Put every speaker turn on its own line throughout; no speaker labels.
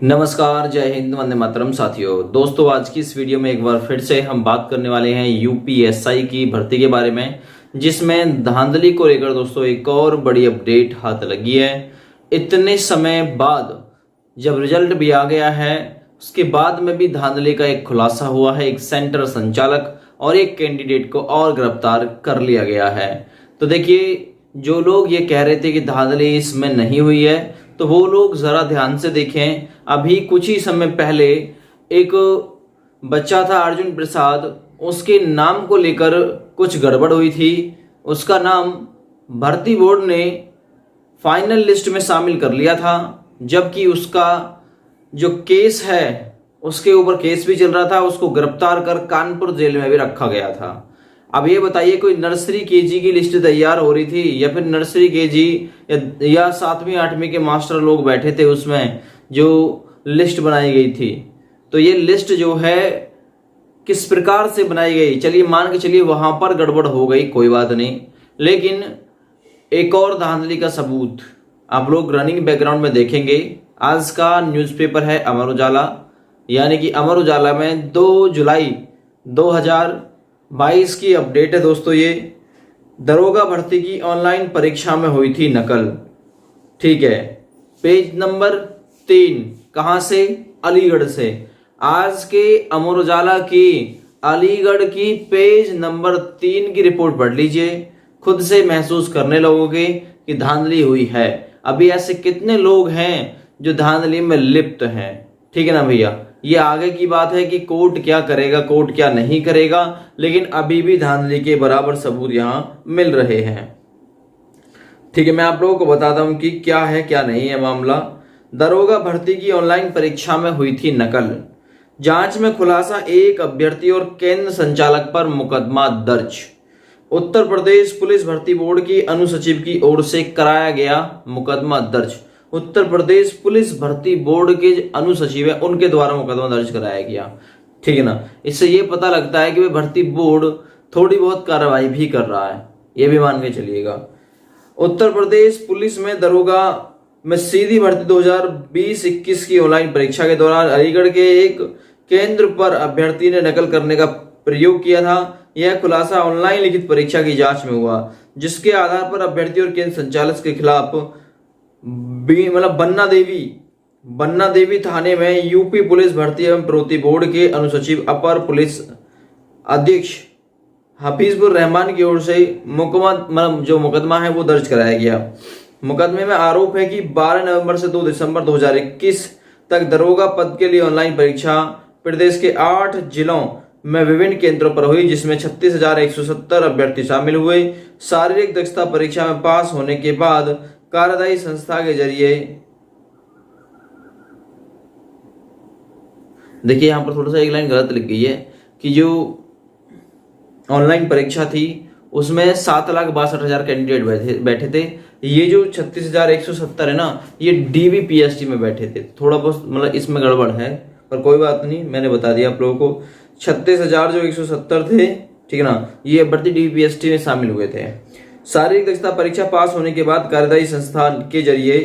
नमस्कार, जय हिंद, वंदे मातरम। साथियों दोस्तों, आज की इस वीडियो में एक बार फिर से हम बात करने वाले हैं यूपीएसआई की भर्ती के बारे में, जिसमें धांधली को लेकर दोस्तों एक और बड़ी अपडेट हाथ लगी है। इतने समय बाद जब रिजल्ट भी आ गया है, उसके बाद में भी धांधली का एक खुलासा हुआ है। एक सेंटर संचालक और एक कैंडिडेट को और गिरफ्तार कर लिया गया है। तो देखिए, जो लोग ये कह रहे थे कि धांधली इसमें नहीं हुई है, तो वो लोग जरा ध्यान से देखें। अभी कुछ ही समय पहले एक बच्चा था अर्जुन प्रसाद, उसके नाम को लेकर कुछ गड़बड़ हुई थी। उसका नाम भर्ती बोर्ड ने फाइनल लिस्ट में शामिल कर लिया था, जबकि उसका जो केस है उसके ऊपर केस भी चल रहा था। उसको गिरफ्तार कर कानपुर जेल में भी रखा गया था। अब ये बताइए, कोई नर्सरी केजी की लिस्ट तैयार हो रही थी, या फिर नर्सरी केजी या 7वीं 8वीं के मास्टर लोग बैठे थे उसमें जो लिस्ट बनाई गई थी? तो ये लिस्ट जो है किस प्रकार से बनाई गई, चलिए मान के चलिए वहां पर गड़बड़ हो गई, कोई बात नहीं। लेकिन एक और धांधली का सबूत आप लोग रनिंग बैकग्राउंड में देखेंगे। आज का न्यूज़पेपर है अमर उजाला, यानी कि अमर उजाला में 2 जुलाई 2022 की अपडेट है दोस्तों। ये दरोगा भर्ती की ऑनलाइन परीक्षा में हुई थी नकल, ठीक है। पेज नंबर 3 कहां से? अलीगढ़ से। आज के अमर उजाला की अलीगढ़ की पेज नंबर 3 की रिपोर्ट पढ़ लीजिए, खुद से महसूस करने लगोगे कि धांधली हुई है। अभी ऐसे कितने लोग हैं जो धांधली में लिप्त हैं, ठीक है ना भैया। ये आगे की बात है कि कोर्ट क्या करेगा, कोर्ट क्या नहीं करेगा, लेकिन अभी भी धांधली के बराबर सबूत यहां मिल रहे हैं, ठीक है। मैं आप लोगों को बताता हूं कि क्या है क्या नहीं है मामला। दरोगा भर्ती की ऑनलाइन परीक्षा में हुई थी नकल, जांच में खुलासा, एक अभ्यर्थी और केंद्र संचालक पर मुकदमा दर्ज। उत्तर प्रदेश पुलिस भर्ती बोर्ड की अनुसचिव की ओर से कराया गया मुकदमा दर्ज। उत्तर प्रदेश पुलिस भर्ती बोर्ड के अनुसचिव है, उनके द्वारा मुकदमा दर्ज कराया गया, ठीक है ना। इससे ये पता लगता है कि भर्ती बोर्ड थोड़ी बहुत कार्रवाई भी कर रहा है, ये भी मान के चलिएगा। उत्तर प्रदेश पुलिस में दरोगा में सीधी भर्ती 2020-21 की ऑनलाइन परीक्षा के दौरान अलीगढ़ के एक केंद्र पर अभ्यर्थी ने नकल करने का प्रयोग किया था। यह खुलासा ऑनलाइन लिखित परीक्षा की जांच में हुआ, जिसके आधार पर अभ्यर्थी और केंद्र संचालक के खिलाफ बन्ना देवी थाने में यूपी पुलिस भर्ती एवं प्रोन्नति बोर्ड के अनुसचिव अपर पुलिस अधीक्षक हफीजुर रहमान की ओर से जो मुकदमा है वो दर्ज कराया गया। मुकदमे में आरोप है कि 12 नवंबर से 2 दिसंबर 2021 तक दरोगा पद के लिए ऑनलाइन परीक्षा प्रदेश के 8 जिलों में विभिन्न केंद्रों पर हुई, जिसमें 36,170 अभ्यर्थी शामिल हुए। शारीरिक दक्षता परीक्षा में पास होने के बाद कार्यदायी संस्था के जरिए, देखिए यहां पर थोड़ा सा एक लाइन गलत लिख गई है कि जो ऑनलाइन परीक्षा थी उसमें 7,62,000 कैंडिडेट बैठे थे। ये जो 36,170 है ना, ये DBPST में बैठे थे। थोड़ा बहुत मतलब इसमें गड़बड़ है, पर कोई बात नहीं, मैंने बता दिया आप लोगों को। 36,170 थे, ठीक है ना, ये अभ्यर्थी DBPST में शामिल हुए थे। शारीरिक दक्षता परीक्षा पास होने के बाद कार्यदायी संस्थान के जरिए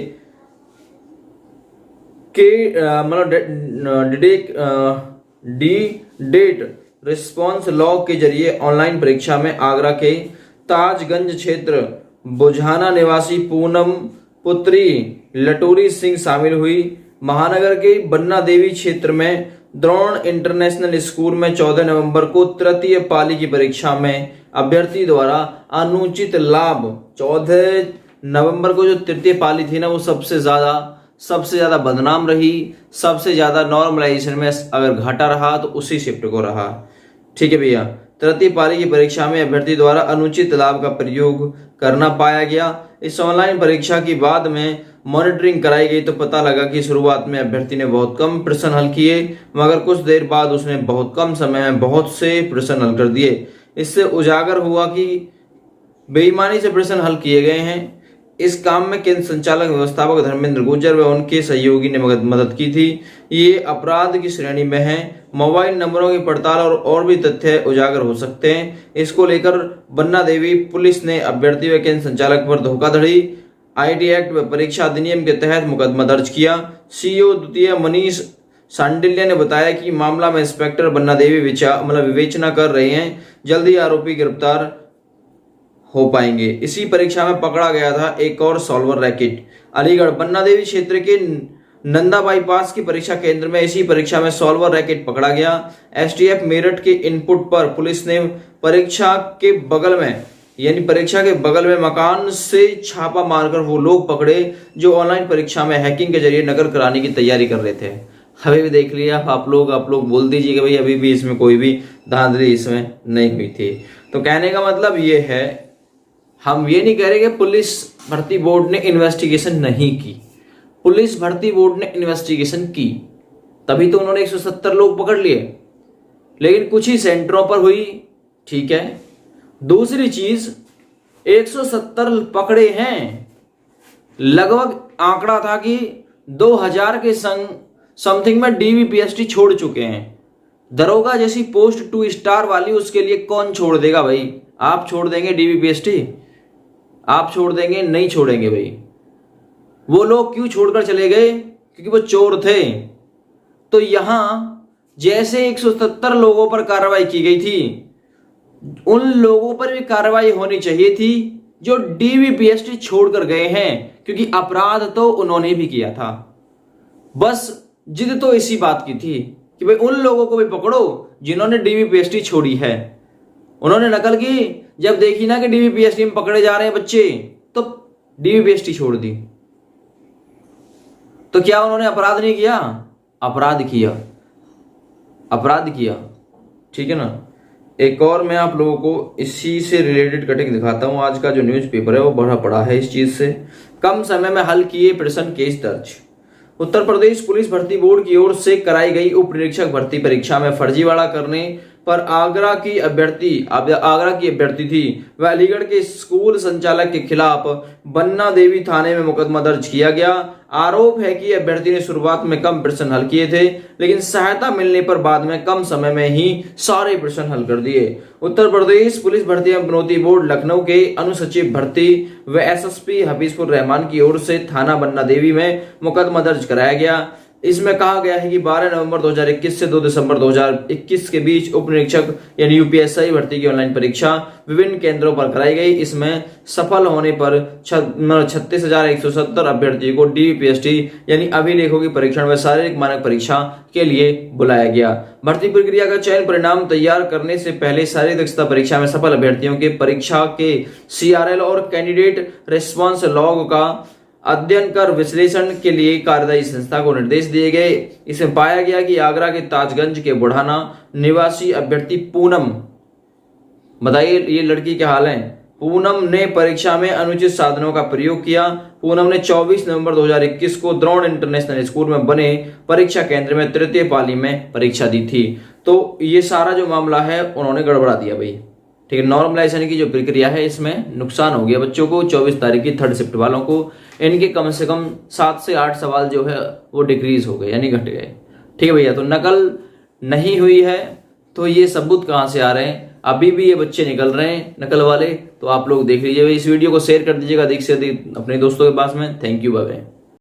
डेट रिस्पॉन्स लॉग के जरिए ऑनलाइन परीक्षा में आगरा के ताजगंज क्षेत्र बुझाना निवासी पूनम पुत्री लटोरी सिंह शामिल हुई। महानगर के बन्ना देवी क्षेत्र में द्रोण इंटरनेशनल स्कूल में 14 नवंबर को तृतीय पाली की परीक्षा में अभ्यर्थी द्वारा अनुचित लाभ, 14 नवंबर को जो तृतीय पाली थी ना, वो सबसे ज्यादा बदनाम रही। सबसे ज्यादा नॉर्मलाइजेशन में अगर घाटा रहा तो उसी शिफ्ट को रहा, ठीक है भैया। तृतीय पाली की परीक्षा में अभ्यर्थी द्वारा अनुचित लाभ का प्रयोग करना पाया गया। इस ऑनलाइन परीक्षा की बाद में मॉनिटरिंग कराई गई तो पता लगा कि शुरुआत में अभ्यर्थी ने बहुत कम प्रश्न हल किए, मगर कुछ देर बाद उसने बहुत कम समय में बहुत से प्रश्न हल कर दिए। इससे उजागर हुआ कि बेईमानी से प्रश्न हल किए गए हैं। इस काम में केंद्र संचालक व्यवस्थापक धर्मेंद्र गुर्जर व उनके सहयोगी ने मदद की थी। ये अपराध की श्रेणी में है। मोबाइल नंबरों की पड़ताल और भी तथ्य उजागर हो सकते हैं। इसको लेकर बन्ना देवी पुलिस ने अभ्यर्थी व केंद्र संचालक पर धोखाधड़ी आईटी एक्ट व परीक्षा अधिनियम के तहत मुकदमा दर्ज किया। सीईओ द्वितीय मनीष सांडिल्य ने बताया कि मामला में इंस्पेक्टर बन्ना देवी विवेचना कर रहे हैं, जल्दी आरोपी गिरफ्तार हो पाएंगे। इसी परीक्षा में पकड़ा गया था एक और सॉल्वर रैकेट। अलीगढ़ बन्ना देवी क्षेत्र के नंदा बाईपास की परीक्षा केंद्र में इसी परीक्षा में सॉल्वर रैकेट पकड़ा गया। एसटीएफ मेरठ के इनपुट पर पुलिस ने परीक्षा के बगल में मकान से छापा मारकर वो लोग पकड़े जो ऑनलाइन परीक्षा में हैकिंग के जरिए नकल कराने की तैयारी कर रहे थे। अभी भी देख लिया आप लोग बोल दीजिएगा भाई अभी भी इसमें कोई भी धांधली इसमें नहीं हुई थी। तो कहने का मतलब ये है, हम ये नहीं कह रहे कि पुलिस भर्ती बोर्ड ने इन्वेस्टिगेशन नहीं की। पुलिस भर्ती बोर्ड ने इन्वेस्टिगेशन की, तभी तो उन्होंने 170 लोग पकड़ लिए, लेकिन कुछ ही सेंटरों पर हुई, ठीक है। दूसरी चीज 170 पकड़े हैं, लगभग आंकड़ा था कि 2000 के समथिंग में डीवीपीएसटी छोड़ चुके हैं। दरोगा जैसी पोस्ट 2 स्टार वाली, उसके लिए कौन छोड़ देगा भाई? आप छोड़ देंगे डीवीपीएसटी? आप छोड़ देंगे? नहीं छोड़ेंगे भाई। वो लोग क्यों छोड़कर चले गए? क्योंकि वो चोर थे। तो यहां जैसे 170 लोगों पर कार्रवाई की गई थी, उन लोगों पर भी कार्रवाई होनी चाहिए थी जो डीवीपीएसटी छोड़कर गए हैं, क्योंकि अपराध तो उन्होंने भी किया था। बस जिद तो इसी बात की थी कि भाई उन लोगों को भी पकड़ो जिन्होंने डीवीपीएसटी छोड़ी है। उन्होंने नकल की, जब देखी ना कि डीवीपीएसटी में पकड़े जा रहे हैं बच्चे, तो डीवीपीएसटी छोड़ दी। तो क्या उन्होंने अपराध नहीं किया? अपराध किया, ठीक है ना। एक और मैं आप लोगों को इसी से रिलेटेड कटिंग दिखाता हूं। आज का जो न्यूज़पेपर है वो बड़ा पड़ा है इस चीज से। कम समय में हल किए प्रश्न, केस दर्ज। उत्तर प्रदेश पुलिस भर्ती बोर्ड की ओर से कराई गई उप निरीक्षक भर्ती परीक्षा में फर्जीवाड़ा करने पर आगरा की अभ्यर्थी थी वह अलीगढ़ के स्कूल संचालक के खिलाफ बन्ना देवी थाने में मुकदमा दर्ज किया गया। आरोप है कि अभ्यर्थी ने शुरुआत में कम प्रश्न हल किए थे, लेकिन सहायता मिलने पर बाद में कम समय में ही सारे प्रश्न हल कर दिए। उत्तर प्रदेश पुलिस भर्ती एवं प्रोन्नति बोर्ड लखनऊ के अनुसचिव भर्ती व एसएसपी हफीजपुर रहमान की ओर से थाना बन्ना देवी में मुकदमा दर्ज कराया गया। इसमें कहा गया है कि 12 नवंबर 2021 से 2 दिसंबर 2021 के बीच उप निरीक्षक यानी यूपीएसआई भर्ती की ऑनलाइन परीक्षा विभिन्न केंद्रों पर कराई गई। इसमें सफल होने पर 36,170 अभ्यर्थियों को डीवीपीएसटी यानी अभिलेखों की परीक्षण व शारीरिक मानक परीक्षा के लिए बुलाया गया। भर्ती प्रक्रिया का चयन परिणाम तैयार करने से पहले शारीरिक दक्षता परीक्षा में सफल अभ्यर्थियों के परीक्षा के सीआरएल और कैंडिडेट रिस्पॉन्स लॉग का अध्ययन कर विश्लेषण के लिए कार्यदायी संस्था को निर्देश दिए गए। इसमें पाया गया कि आगरा के ताजगंज के बुढ़ाना निवासी अभ्यर्थी पूनम, बताइए ये लड़की क्या हाल है, पूनम ने परीक्षा में अनुचित साधनों का प्रयोग किया। पूनम ने 24 नवंबर 2021 को द्रोण इंटरनेशनल स्कूल में बने परीक्षा केंद्र में तृतीय पाली में परीक्षा दी थी। तो ये सारा जो मामला है उन्होंने गड़बड़ा दिया भाई, ठीक है। नॉर्मलाइजेशन की जो प्रक्रिया है इसमें नुकसान हो गया बच्चों को। 24 तारीख की थर्ड शिफ्ट वालों को इनके कम से कम 7 से 8 सवाल जो है वो डिक्रीज हो गए यानी घट गए, ठीक है भैया। तो नकल नहीं हुई है तो ये सबूत कहां से आ रहे हैं? अभी भी ये बच्चे निकल रहे हैं नकल वाले। तो आप लोग देख लीजिए, इस वीडियो को शेयर कर दीजिएगा अधिक से अधिक अपने दोस्तों के पास में। Thank you, bye bye.